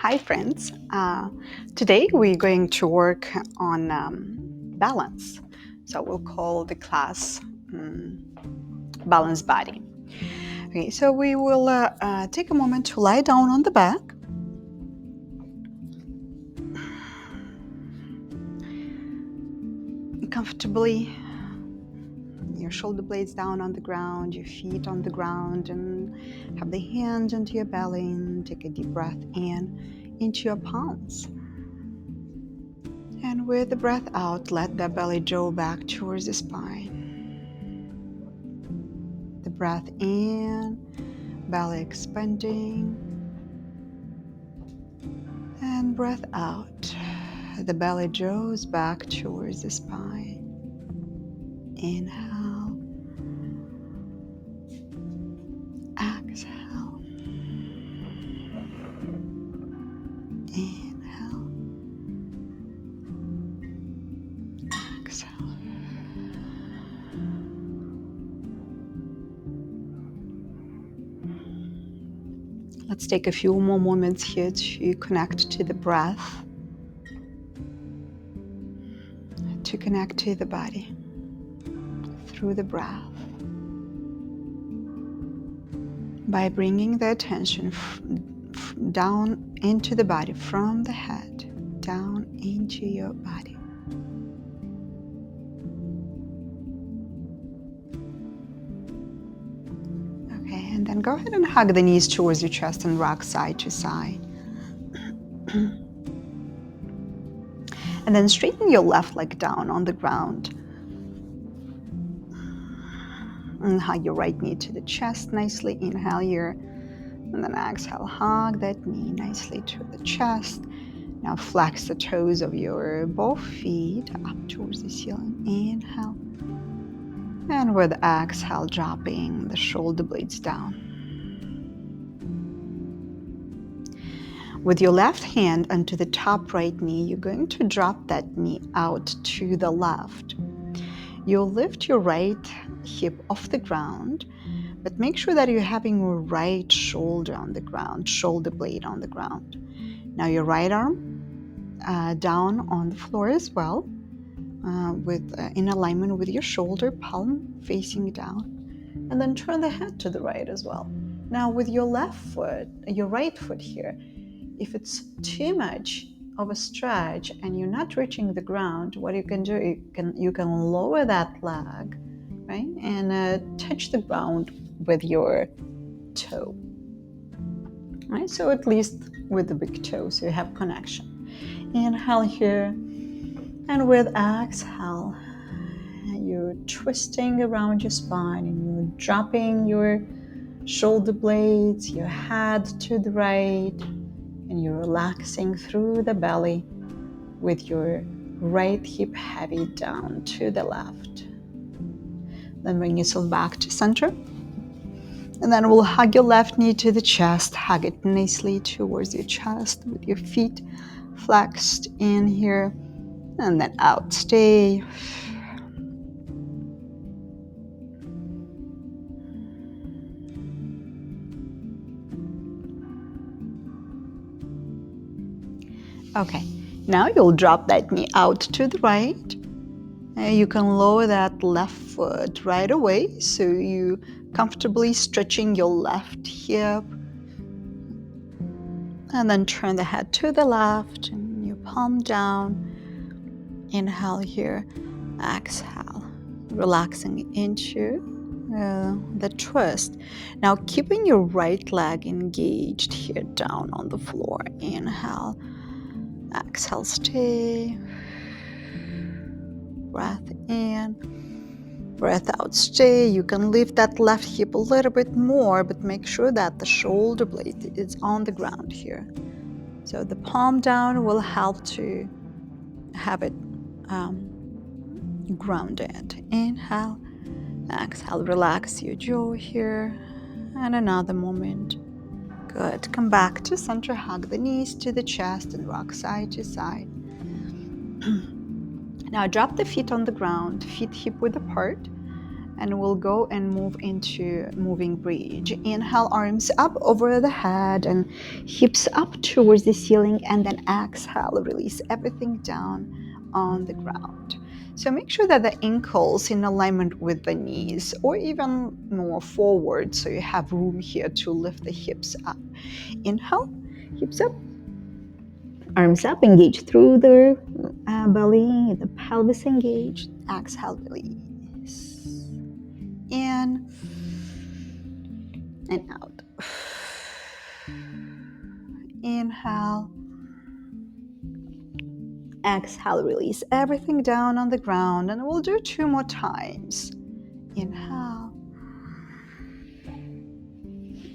Hi friends. Today we're going to work on balance. So we'll call the class Balanced Body. Okay, so we will take a moment to lie down on the back. Comfortably, your shoulder blades down on the ground, your feet on the ground, and have the hands into your belly and take a deep breath in into your palms. And with the breath out, let the belly draw back towards the spine. The breath in, belly expanding, and breath out. The belly draws back towards the spine. Inhale, exhale, inhale, exhale. Let's take a few more moments here to connect to the breath, to connect to the body through the breath, by bringing the attention down into the body, from the head down into your body. Okay, and then go ahead and hug the knees towards your chest and rock side to side. And then straighten your left leg down on the ground. And hug your right knee to the chest nicely. Inhale here. And then exhale, hug that knee nicely to the chest. Now flex the toes of your both feet up towards the ceiling. Inhale. And with exhale, dropping the shoulder blades down. With your left hand onto the top right knee, you're going to drop that knee out to the left. You'll lift your right hip off the ground, but make sure that you're having your right shoulder on the ground, shoulder blade on the ground. Now your right arm down on the floor as well, in alignment with your shoulder, palm facing down. And then turn the head to the right as well. Now with your left foot, your right foot here, if it's too much of a stretch and you're not reaching the ground, what you can do, you can lower that leg, right, and touch the ground with your toe, right? So at least with the big toe, so you have connection. Inhale here, and with exhale, you're twisting around your spine and you're dropping your shoulder blades, your head to the right, and you're relaxing through the belly with your right hip heavy down to the left. Then bring yourself back to center. And then we'll hug your left knee to the chest. Hug it nicely towards your chest with your feet flexed in here. And then out. Stay. Okay, now you'll drop that knee out to the right. You can lower that left foot right away, so you comfortably stretching your left hip. And then turn the head to the left and your palm down. Inhale here, exhale, relaxing into the twist. Now keeping your right leg engaged here down on the floor. Inhale, exhale, stay. Breath in, breath out, stay. You can lift that left hip a little bit more, but make sure that the shoulder blade is on the ground here. So the palm down will help to have it grounded. Inhale, exhale, relax your jaw here. And another moment. Good. Come back to center, hug the knees to the chest and rock side to side. Now drop the feet on the ground, feet hip width apart, And we'll go and move into moving bridge. Inhale, arms up over the head and hips up towards the ceiling, and then exhale, release everything down on the ground. So make sure that the ankles in alignment with the knees, or even more forward, so you have room here to lift the hips up. Inhale, hips up, arms up, engage through the belly, the pelvis engaged. Exhale, release. In and out. Inhale. Exhale, release everything down on the ground, and we'll do 2 more times. Inhale.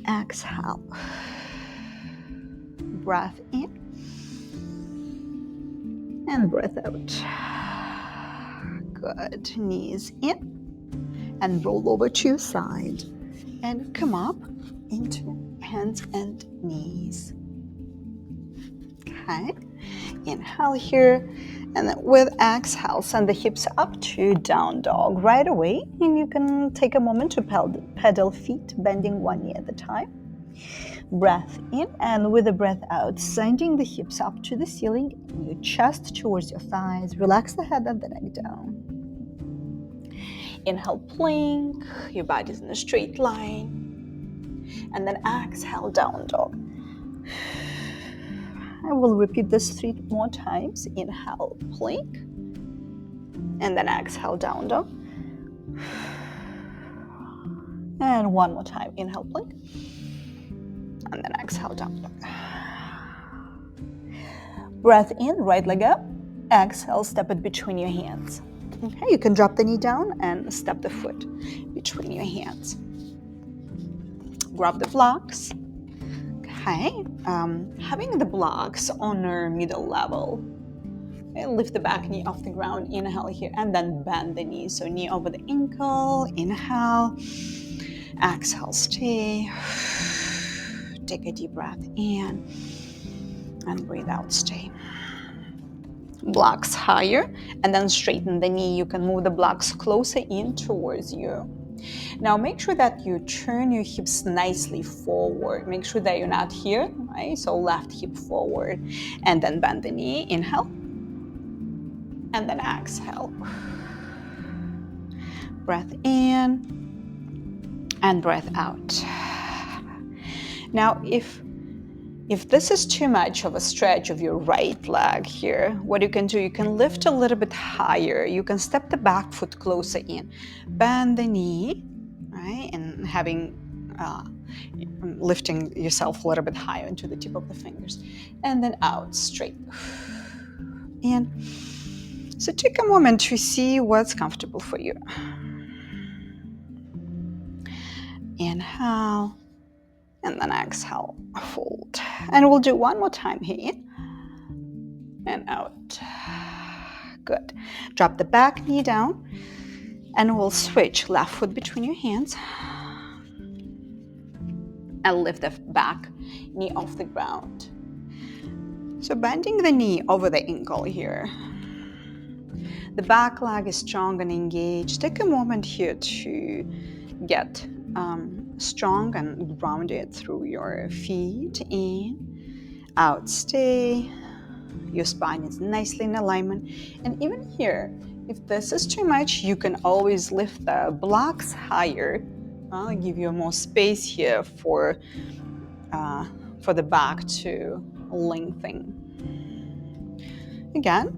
Exhale. Breath in and breath out. Good. Knees in and roll over to your side and come up into hands and knees. Okay. Inhale here, and then with exhale, send the hips up to down dog right away, and you can take a moment to pedal feet, bending one knee at a time. Breath in, and with the breath out, sending the hips up to the ceiling, your chest towards your thighs. Relax the head and the neck down. Inhale, plank, your body's in a straight line, and then exhale, down dog. I will repeat this 3 more times. Inhale, plank, and then exhale, down dog. And 1 more time. Inhale, plank, and then exhale, down dog. Breath in, right leg up. Exhale, step it between your hands. Okay, you can drop the knee down and step the foot between your hands. Grab the blocks. Okay, having the blocks on our middle level. Okay, lift the back knee off the ground. Inhale here, and then bend the knee. So knee over the ankle. Inhale. Exhale, stay. Take a deep breath in and breathe out, stay. Blocks higher, and then straighten the knee. You can move the blocks closer in towards you. Now make sure that you turn your hips nicely forward. Make sure that you're not here, right? So left hip forward, and then bend the knee. Inhale, and then exhale. Breath in and breath out. Now if this is too much of a stretch of your right leg here, what you can do, you can lift a little bit higher. You can step the back foot closer in, bend the knee, right, and lifting yourself a little bit higher into the tip of the fingers, and then out straight. And so take a moment to see what's comfortable for you. Inhale. And then exhale, fold. And we'll do 1 more time here. And out. Good. Drop the back knee down. And we'll switch left foot between your hands. And lift the back knee off the ground. So bending the knee over the ankle here. The back leg is strong and engaged. Take a moment here to get strong and grounded through your feet. In, out, stay. Your spine is nicely in alignment. And even here, if this is too much, you can always lift the blocks higher. I'll give you more space here for the back to lengthen. Again,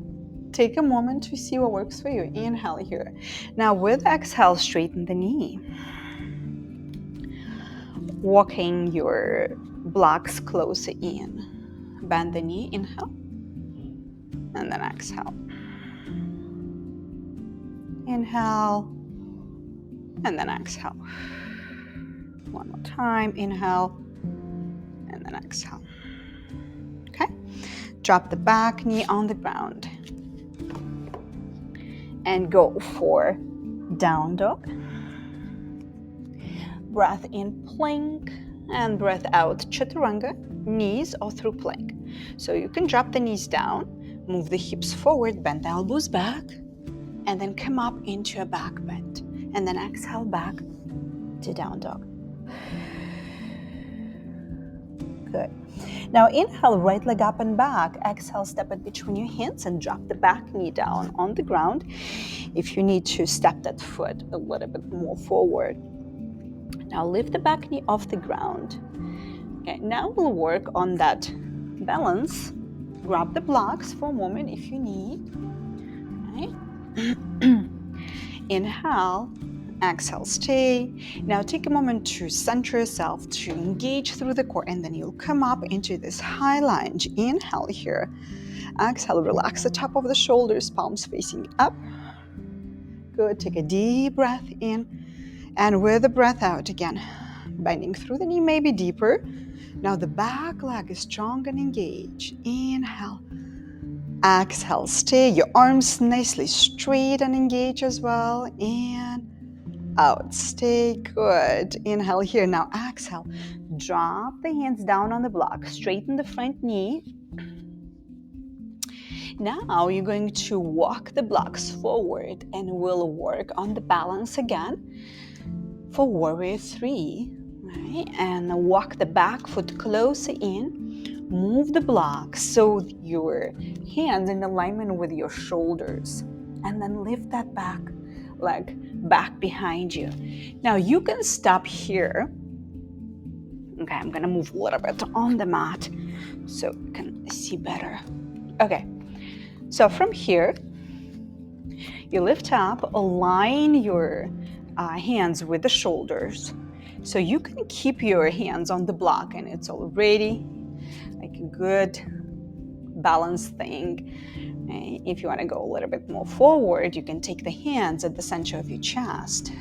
take a moment to see what works for you. Inhale here. Now with exhale, straighten the knee. Walking your blocks closer in. Bend the knee, inhale, and then exhale. Inhale, and then exhale. 1 more time, inhale, and then exhale. Okay, drop the back knee on the ground. And go for down dog. Breath in, plank, and breath out, chaturanga, knees or through plank. So you can drop the knees down, move the hips forward, bend the elbows back, and then come up into a back bend. And then exhale back to down dog. Good. Now inhale, right leg up and back. Exhale, step it between your hands and drop the back knee down on the ground. If you need to step that foot a little bit more forward. Now lift the back knee off the ground. Okay, now we'll work on that balance. Grab the blocks for a moment if you need. Okay. Inhale. Exhale, stay. Now take a moment to center yourself, to engage through the core, and then you'll come up into this high lunge. Inhale here. Exhale, relax the top of the shoulders, palms facing up. Good. Take a deep breath in. And with the breath out again, bending through the knee, maybe deeper. Now the back leg is strong and engaged. Inhale. Exhale, stay. Your arms nicely straight and engaged as well. And out, stay. Good. Inhale here. Now exhale. Drop the hands down on the block. Straighten the front knee. Now you're going to walk the blocks forward and we'll work on the balance again for warrior 3. Right? And walk the back foot closer in. Move the blocks so your hands in alignment with your shoulders. And then lift that back leg back behind you. Now you can stop here. Okay, I'm gonna move a little bit on the mat so you can see better. Okay, so from here, you lift up, align your hands with the shoulders. So you can keep your hands on the block and it's already like a good balanced thing. If you want to go a little bit more forward, you can take the hands at the center of your chest.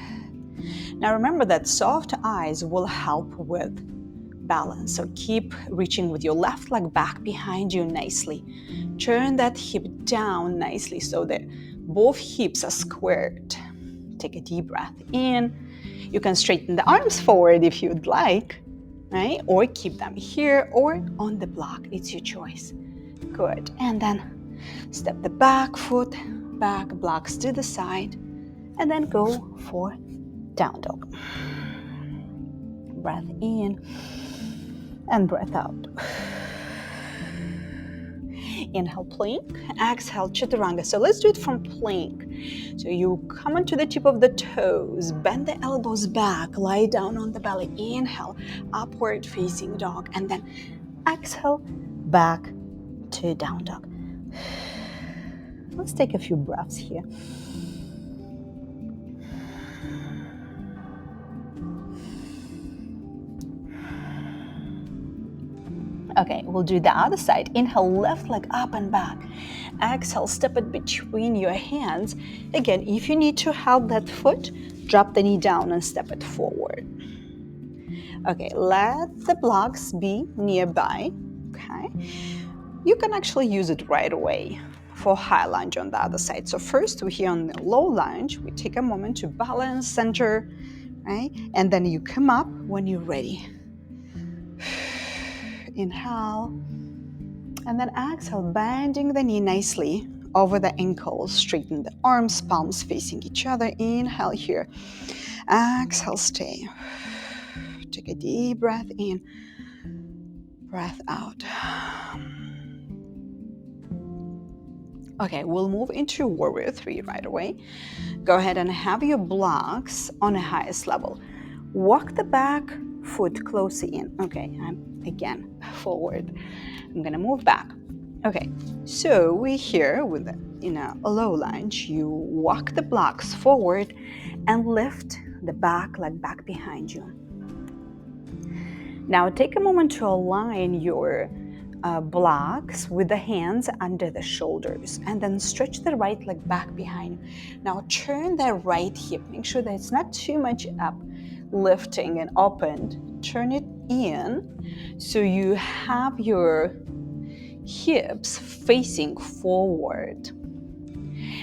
Now remember that soft eyes will help with balance. So keep reaching with your left leg back behind you nicely. Turn that hip down nicely so that both hips are squared. Take a deep breath in. You can straighten the arms forward if you'd like, right? Or keep them here or on the block. It's your choice. Good. And then step the back foot back, blocks to the side, and then go for down dog. Breath in and breath out. Inhale, plank. Exhale, chaturanga. So let's do it from plank. So you come onto the tip of the toes, bend the elbows back, lie down on the belly. Inhale, upward facing dog, and then exhale, back to down dog. Let's take a few breaths here. Okay, we'll do the other side. Inhale, left leg up and back. Exhale, step it between your hands. Again, if you need to help that foot, drop the knee down and step it forward. Okay, let the blocks be nearby. Okay, you can actually use it right away for high lunge on the other side. So first, we're here on the low lunge. We take a moment to balance, center, right? And then you come up when you're ready. Inhale, and then exhale, bending the knee nicely over the ankles, straighten the arms, palms facing each other. Inhale here, exhale, stay. Take a deep breath in, breath out. Okay, we'll move into warrior 3 right away. Go ahead and have your blocks on the highest level. Walk the back foot closer in. Okay, I'm again forward. I'm gonna move back. Okay, so we're here with a low lunge. You walk the blocks forward and lift the back leg back behind you. Now take a moment to align your blocks with the hands under the shoulders and then stretch the right leg back behind you. Now turn the right hip. Make sure that it's not too much up, lifting and opened. Turn it in so you have your hips facing forward.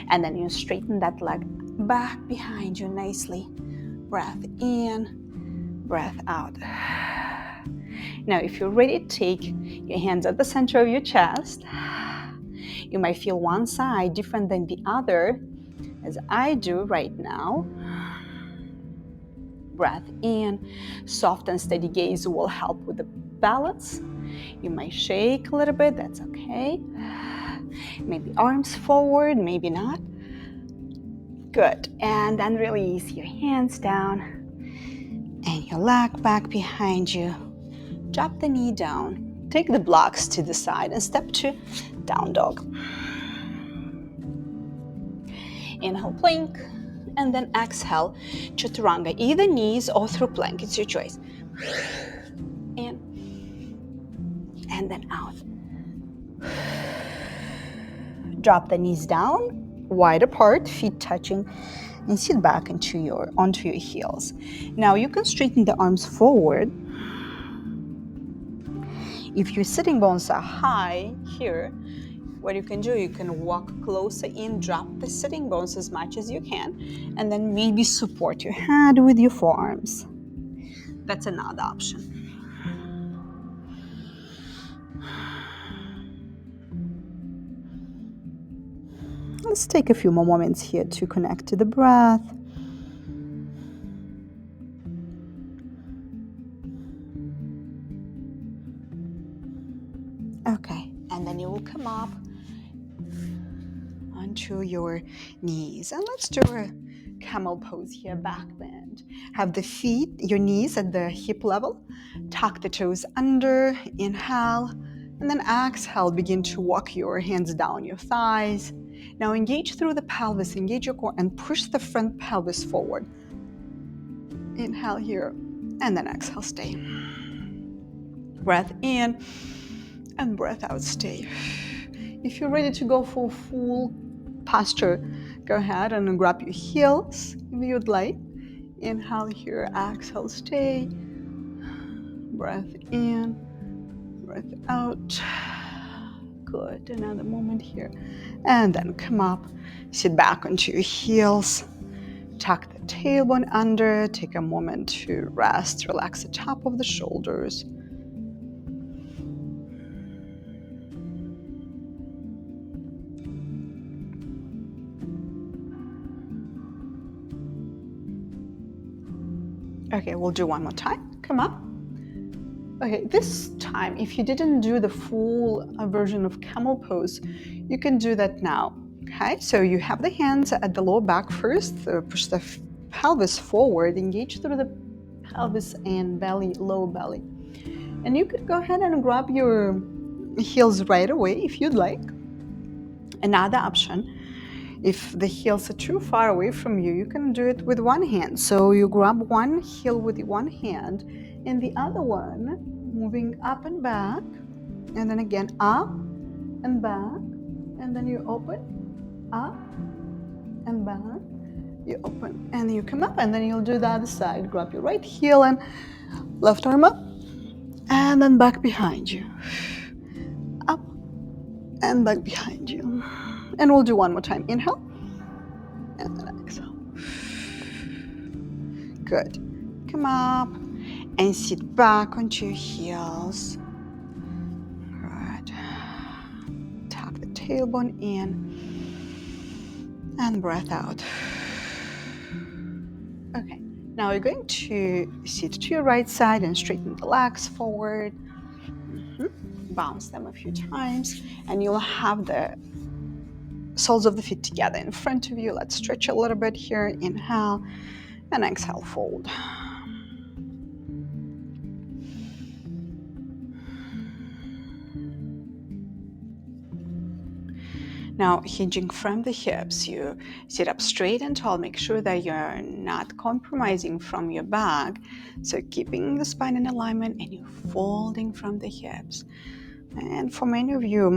And then you straighten that leg back behind you nicely. Breath in, breath out. Now, if you're ready, take your hands at the center of your chest. You might feel one side different than the other, as I do right now. Breath in. Soft and steady gaze will help with the balance. You might shake a little bit, that's okay. Maybe arms forward, maybe not. Good. And then release your hands down and your leg back behind you. Drop the knee down. Take the blocks to the side and step to down dog. Inhale, plank, and then exhale, chaturanga, either knees or through plank, it's your choice. In, and then out. Drop the knees down, wide apart, feet touching, and sit back onto your heels. Now you can straighten the arms forward. If your sitting bones are high here, what you can do, you can walk closer in, drop the sitting bones as much as you can, and then maybe support your head with your forearms. That's another option. Let's take a few more moments here to connect to the breath. Okay, and then you will come up onto your knees. And let's do a camel pose here, back bend. Have the feet, your knees at the hip level. Tuck the toes under, inhale, and then exhale, begin to walk your hands down your thighs. Now engage through the pelvis, engage your core, and push the front pelvis forward. Inhale here, and then exhale, stay. Breath in, and breath out, stay. If you're ready to go for full posture, go ahead and grab your heels if you'd like. Inhale here, exhale, stay. Breath in, breath out. Good, another moment here. And then come up, sit back onto your heels. Tuck the tailbone under, take a moment to rest, relax the top of the shoulders. Okay, we'll do one more time. Come up. Okay, this time, if you didn't do the full version of camel pose, you can do that now. Okay, so you have the hands at the lower back first, push the pelvis forward, engage through the pelvis and belly, low belly. And you could go ahead and grab your heels right away if you'd like. Another option, if the heels are too far away from you, you can do it with one hand. So you grab one heel with one hand and the other one moving up and back, and then again up and back, and then you open, up and back, you open, and you come up, and then you'll do the other side. Grab your right heel and left arm up, and then back behind you, up and back behind you. And we'll do one more time. Inhale, and then exhale. Good. Come up and sit back onto your heels. Good. Tuck the tailbone in and breath out. Okay, now you're going to sit to your right side and straighten the legs forward. Bounce them a few times, and you'll have the soles of the feet together in front of you. Let's stretch a little bit here. Inhale and exhale, fold. Now, hinging from the hips, you sit up straight and tall. Make sure that you're not compromising from your back. So keeping the spine in alignment, and you're folding from the hips. And for many of you,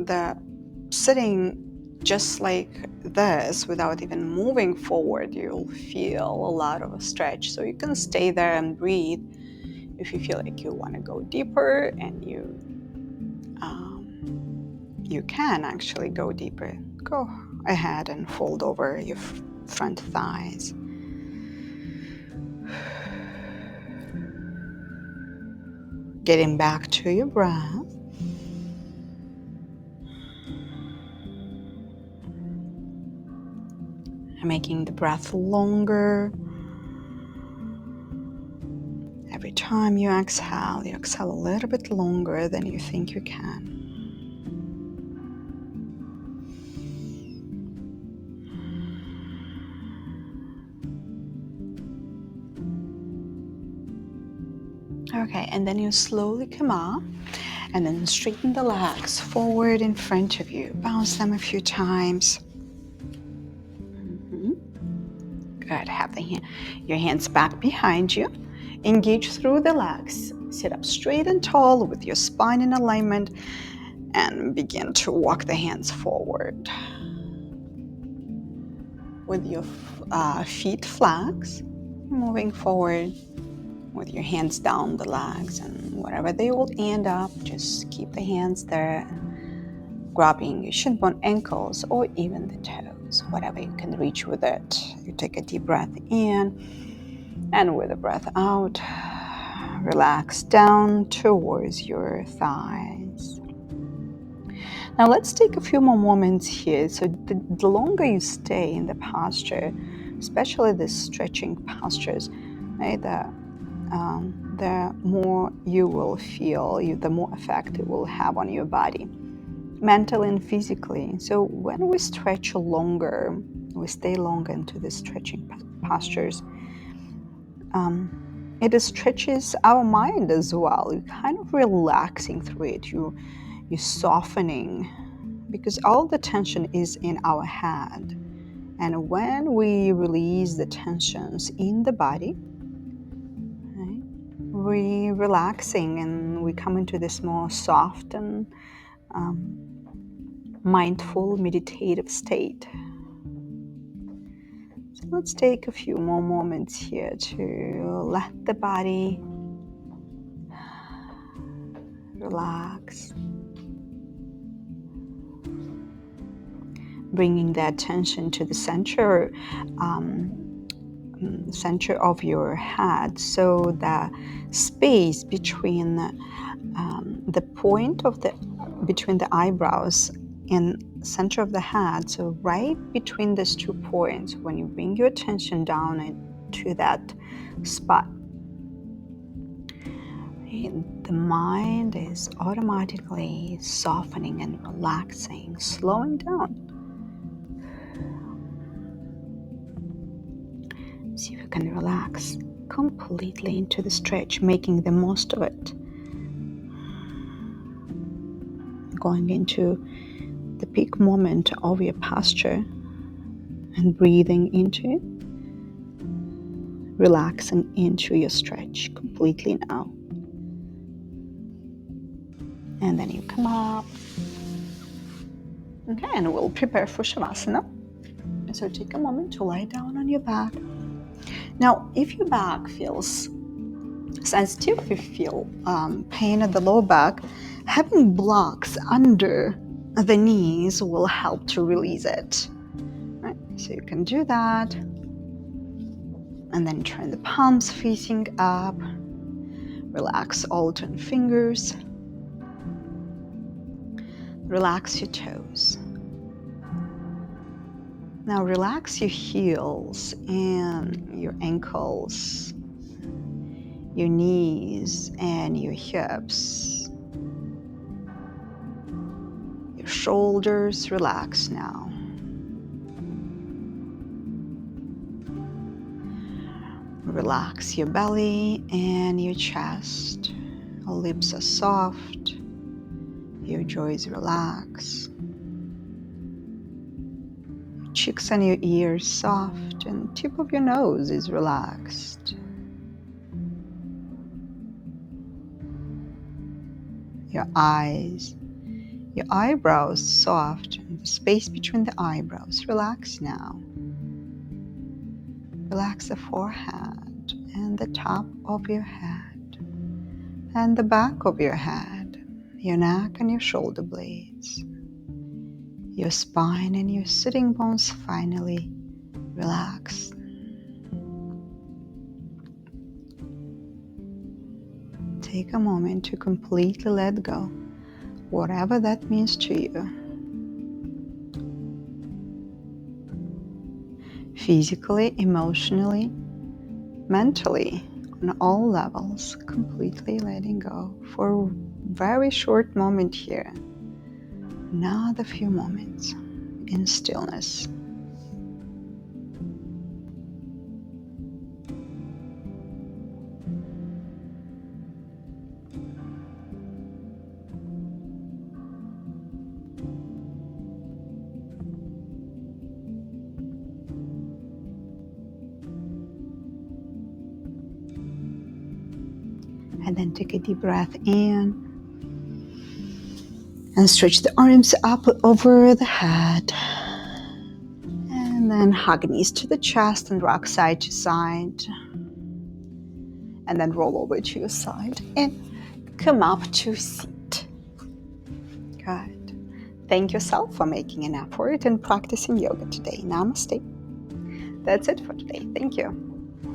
the sitting just like this without even moving forward, you'll feel a lot of a stretch. So you can stay there and breathe. If you feel like you want to go deeper, and you can actually go deeper, go ahead and fold over your front thighs. Getting back to your breath. Making the breath longer. time you exhale a little bit longer than you think you can. Okay, and then you slowly come up and then straighten the legs forward in front of you. Bounce them a few times. Good. Have your hands back behind you. Engage through the legs. Sit up straight and tall with your spine in alignment and begin to walk the hands forward. With your feet flex, moving forward with your hands down the legs, and wherever they will end up, just keep the hands there, grabbing your shin bone, ankles, or even the toes, whatever you can reach with it. You take a deep breath in, and with a breath out, relax down towards your thighs. Now let's take a few more moments here. So the longer you stay in the posture, especially the stretching postures, right, the more you will feel, the more effect it will have on your body, mentally and physically. So when we stretch longer, we stay longer into the stretching postures, it stretches our mind as well. You're kind of relaxing through it. You're softening, because all the tension is in our head. And when we release the tensions in the body, right, we relaxing and we come into this more soft and mindful meditative state. So let's take a few more moments here to let the body relax, bringing the attention to the center of your head, so the space between the point of between the eyebrows and center of the head. So right between these 2 points, when you bring your attention down to that spot, the mind is automatically softening and relaxing, slowing down. See if you can relax completely into the stretch, making the most of it. Going into the peak moment of your posture and breathing into, relaxing into your stretch completely now. And then you come up. Okay, and we'll prepare for Shavasana. So take a moment to lie down on your back. Now, if your back feels sensitive, if you feel pain at the lower back, having blocks under the knees will help to release it. Right? So you can do that. And then turn the palms facing up. Relax alternate fingers. Relax your toes. Now relax your heels and your ankles, your knees and your hips. Your shoulders, relax now. Relax your belly and your chest. Your lips are soft. Your jaw is relaxed. Your cheeks and your ears soft, and tip of your nose is relaxed. Your eyes, your eyebrows soft, and the space between the eyebrows, relax now. Relax the forehead and the top of your head and the back of your head, your neck and your shoulder blades. Your spine and your sitting bones finally relax. Take a moment to completely let go, whatever that means to you. Physically, emotionally, mentally, on all levels, completely letting go for a very short moment here. Another few moments in stillness. And then take a deep breath in and stretch the arms up over the head. And then hug knees to the chest and rock side to side. And then roll over to your side and come up to seat. Good. Thank yourself for making an effort and practicing yoga today. Namaste. That's it for today. Thank you.